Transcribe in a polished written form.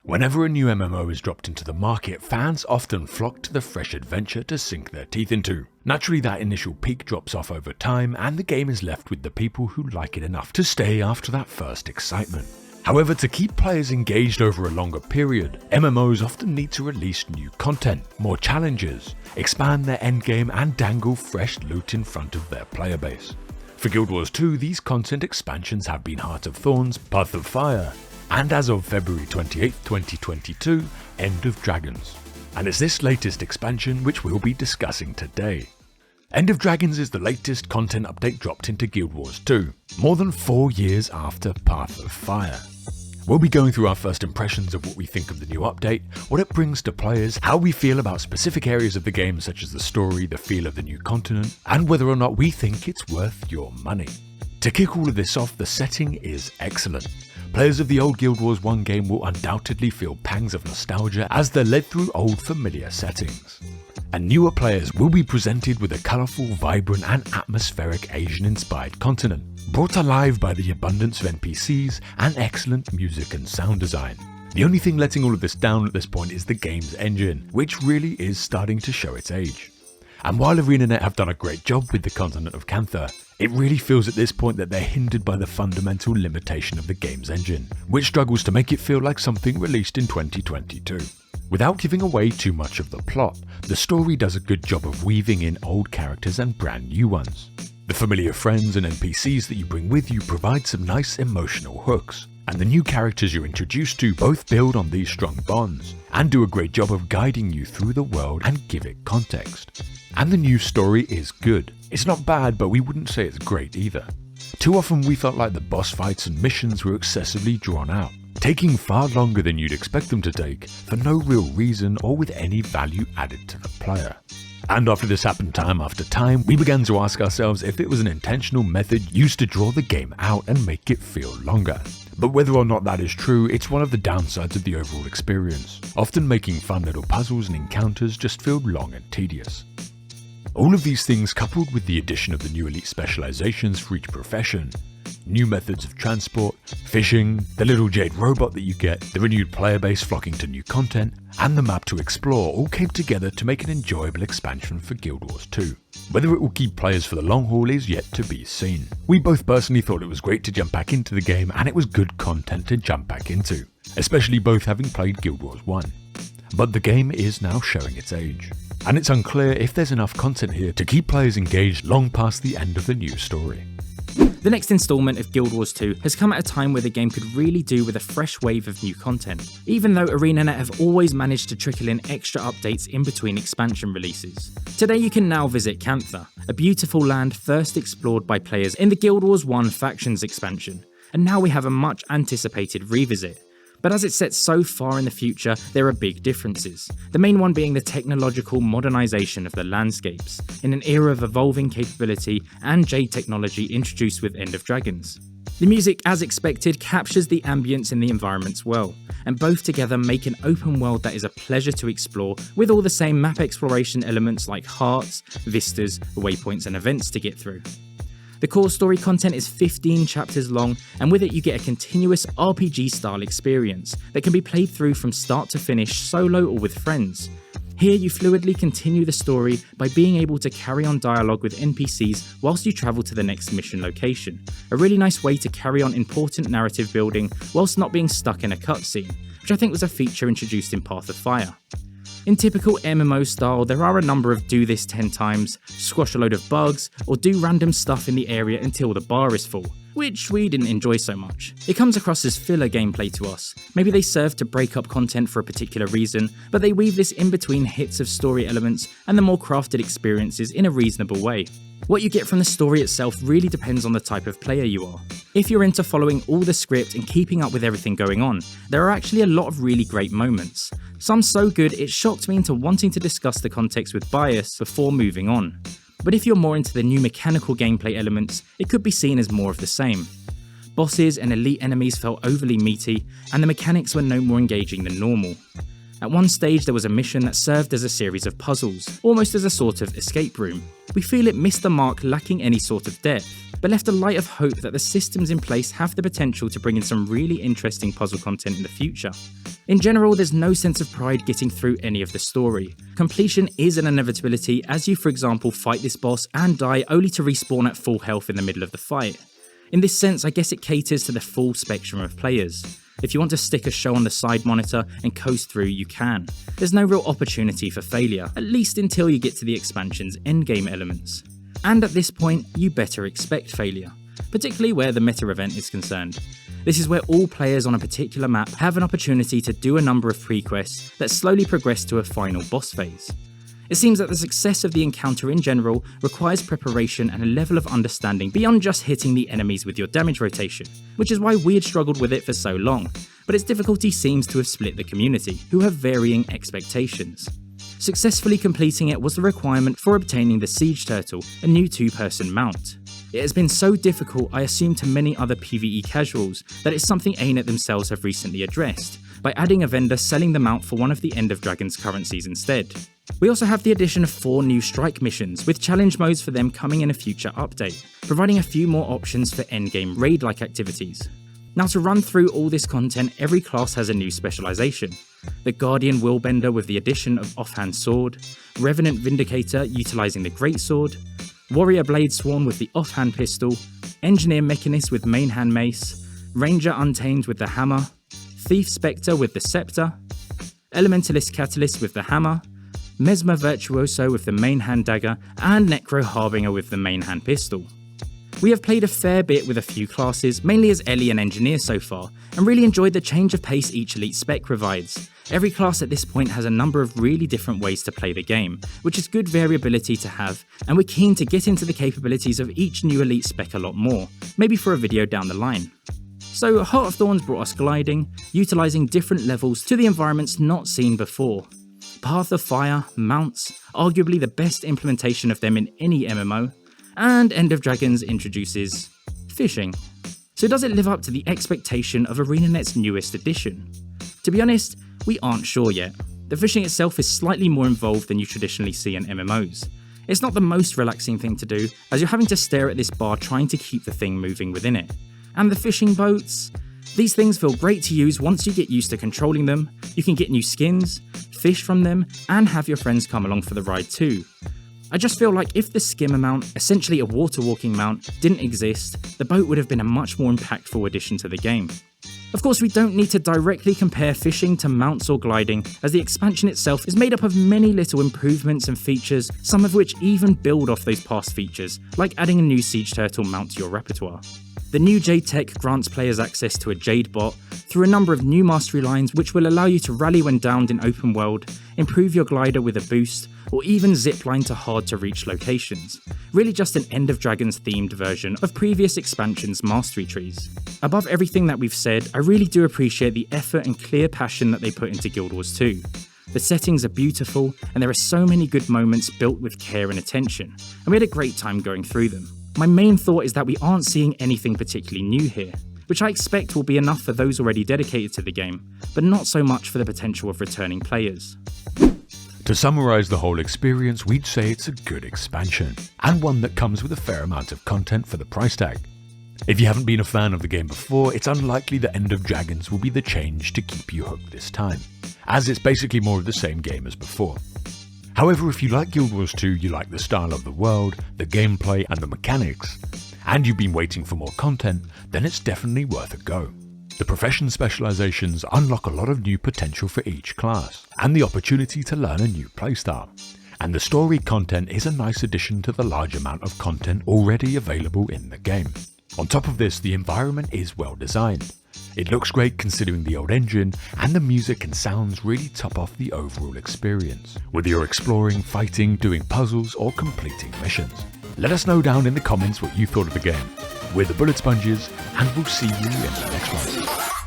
Whenever a new MMO is dropped into the market, fans often flock to the fresh adventure to sink their teeth into. Naturally, that initial peak drops off over time, and the game is left with the people who like it enough to stay after that first excitement. However, to keep players engaged over a longer period, MMOs often need to release new content, more challenges, expand their endgame, and dangle fresh loot in front of their player base. For Guild Wars 2, these content expansions have been Heart of Thorns, Path of Fire, and as of February 28, 2022, End of Dragons. And it's this latest expansion which we'll be discussing today. End of Dragons is the latest content update dropped into Guild Wars 2, more than 4 years after Path of Fire. We'll be going through our first impressions of what we think of the new update, what it brings to players, how we feel about specific areas of the game such as the story, the feel of the new continent, and whether or not we think it's worth your money. To kick all of this off, the setting is excellent. Players of the old Guild Wars 1 game will undoubtedly feel pangs of nostalgia as they're led through old familiar settings. And newer players will be presented with a colourful, vibrant and atmospheric Asian-inspired continent, brought alive by the abundance of NPCs and excellent music and sound design. The only thing letting all of this down at this point is the game's engine, which really is starting to show its age. And while ArenaNet have done a great job with the continent of Cantha, it really feels at this point that they're hindered by the fundamental limitation of the game's engine, which struggles to make it feel like something released in 2022. Without giving away too much of the plot, the story does a good job of weaving in old characters and brand new ones. The familiar friends and NPCs that you bring with you provide some nice emotional hooks, and the new characters you're introduced to both build on these strong bonds, and do a great job of guiding you through the world and give it context. And the new story is good. It's not bad, but we wouldn't say it's great either. Too often we felt like the boss fights and missions were excessively drawn out, taking far longer than you'd expect them to take for no real reason or with any value added to the player. And after this happened time after time, we began to ask ourselves if it was an intentional method used to draw the game out and make it feel longer. But whether or not that is true, it's one of the downsides of the overall experience, often making fun little puzzles and encounters just feel long and tedious. All of these things, coupled with the addition of the new elite specializations for each profession, new methods of transport, fishing, the little jade robot that you get, the renewed player base flocking to new content, and the map to explore all came together to make an enjoyable expansion for Guild Wars 2. Whether it will keep players for the long haul is yet to be seen. We both personally thought it was great to jump back into the game, and it was good content to jump back into, especially both having played Guild Wars 1. But the game is now showing its age, and it's unclear if there's enough content here to keep players engaged long past the end of the new story. The next installment of Guild Wars 2 has come at a time where the game could really do with a fresh wave of new content, even though ArenaNet have always managed to trickle in extra updates in between expansion releases. Today you can now visit Cantha, a beautiful land first explored by players in the Guild Wars 1 Factions expansion, and now we have a much anticipated revisit. But as it's set so far in the future, there are big differences, the main one being the technological modernisation of the landscapes, in an era of evolving capability and Jade technology introduced with End of Dragons. The music, as expected, captures the ambience in the environments well, and both together make an open world that is a pleasure to explore, with all the same map exploration elements like hearts, vistas, waypoints and events to get through. The core story content is 15 chapters long, and with it you get a continuous RPG style experience that can be played through from start to finish solo or with friends. Here you fluidly continue the story by being able to carry on dialogue with NPCs whilst you travel to the next mission location, a really nice way to carry on important narrative building whilst not being stuck in a cutscene, which I think was a feature introduced in Path of Fire. In typical MMO style, there are a number of do this 10 times, squash a load of bugs, or do random stuff in the area until the bar is full, which we didn't enjoy so much. It comes across as filler gameplay to us. Maybe they serve to break up content for a particular reason, but they weave this in between hits of story elements and the more crafted experiences in a reasonable way. What you get from the story itself really depends on the type of player you are. If you're into following all the script and keeping up with everything going on, there are actually a lot of really great moments. Some so good it shocked me into wanting to discuss the context with bias before moving on. But if you're more into the new mechanical gameplay elements, it could be seen as more of the same. Bosses and elite enemies felt overly meaty, and the mechanics were no more engaging than normal. At one stage there was a mission that served as a series of puzzles, almost as a sort of escape room. We feel it missed the mark, lacking any sort of depth. but left a light of hope that the systems in place have the potential to bring in some really interesting puzzle content in the future. In general, there's no sense of pride getting through any of the story. Completion is an inevitability as you, for example, fight this boss and die only to respawn at full health in the middle of the fight. In this sense, I guess it caters to the full spectrum of players. If you want to stick a show on the side monitor and coast through, you can. There's no real opportunity for failure, at least until you get to the expansion's endgame elements. And at this point, you better expect failure, particularly where the meta event is concerned. This is where all players on a particular map have an opportunity to do a number of pre-quests that slowly progress to a final boss phase. It seems that the success of the encounter in general requires preparation and a level of understanding beyond just hitting the enemies with your damage rotation, which is why we had struggled with it for so long, but its difficulty seems to have split the community, who have varying expectations. Successfully completing it was the requirement for obtaining the Siege Turtle, a new two-person mount. It has been so difficult, I assume to many other PvE casuals, that it's something ANET themselves have recently addressed, by adding a vendor selling the mount for one of the End of Dragons currencies instead. We also have the addition of 4 new strike missions, with challenge modes for them coming in a future update, providing a few more options for endgame raid-like activities. Now to run through all this content, every class has a new specialisation. The Guardian Willbender with the addition of Offhand Sword, Revenant Vindicator utilising the Greatsword, Warrior Bladesworn with the Offhand Pistol, Engineer Mechanist with Mainhand Mace, Ranger Untamed with the Hammer, Thief Spectre with the Scepter, Elementalist Catalyst with the Hammer, Mesmer Virtuoso with the main hand dagger, and Necro Harbinger with the main hand pistol. We have played a fair bit with a few classes, mainly as Ellie and Engineer so far, and really enjoyed the change of pace each elite spec provides. Every class at this point has a number of really different ways to play the game, which is good variability to have, and we're keen to get into the capabilities of each new elite spec a lot more, maybe for a video down the line. So Heart of Thorns brought us gliding, utilising different levels to the environments not seen before. Path of Fire, mounts, arguably the best implementation of them in any MMO, and End of Dragons introduces fishing. So does it live up to the expectation of ArenaNet's newest edition? To be honest, we aren't sure yet. The fishing itself is slightly more involved than you traditionally see in MMOs. It's not the most relaxing thing to do, as you're having to stare at this bar trying to keep the thing moving within it. And the fishing boats? These things feel great to use once you get used to controlling them. You can get new skins, fish from them, and have your friends come along for the ride too. I just feel like if the skimmer mount, essentially a water walking mount, didn't exist, the boat would have been a much more impactful addition to the game. Of course, we don't need to directly compare fishing to mounts or gliding, as the expansion itself is made up of many little improvements and features, some of which even build off those past features, like adding a new Siege Turtle mount to your repertoire. The new Jade Tech grants players access to a Jade bot through a number of new mastery lines which will allow you to rally when downed in open world, improve your glider with a boost, or even zipline to hard to reach locations. Really just an End of Dragons themed version of previous expansions' mastery trees. Above everything that we've said, I really do appreciate the effort and clear passion that they put into Guild Wars 2. The settings are beautiful, and there are so many good moments built with care and attention, and we had a great time going through them. My main thought is that we aren't seeing anything particularly new here, which I expect will be enough for those already dedicated to the game, but not so much for the potential of returning players. To summarise the whole experience, we'd say it's a good expansion, and one that comes with a fair amount of content for the price tag. If you haven't been a fan of the game before, it's unlikely that End of Dragons will be the change to keep you hooked this time, as it's basically more of the same game as before. However, if you like Guild Wars 2, you like the style of the world, the gameplay and the mechanics, and you've been waiting for more content, then it's definitely worth a go. The profession specializations unlock a lot of new potential for each class, and the opportunity to learn a new playstyle. And the story content is a nice addition to the large amount of content already available in the game. On top of this, the environment is well designed. It looks great considering the old engine, and the music and sounds really top off the overall experience, whether you're exploring, fighting, doing puzzles or completing missions. Let us know down in the comments what you thought of the game. We're the Bullet Sponges, and we'll see you in the next one.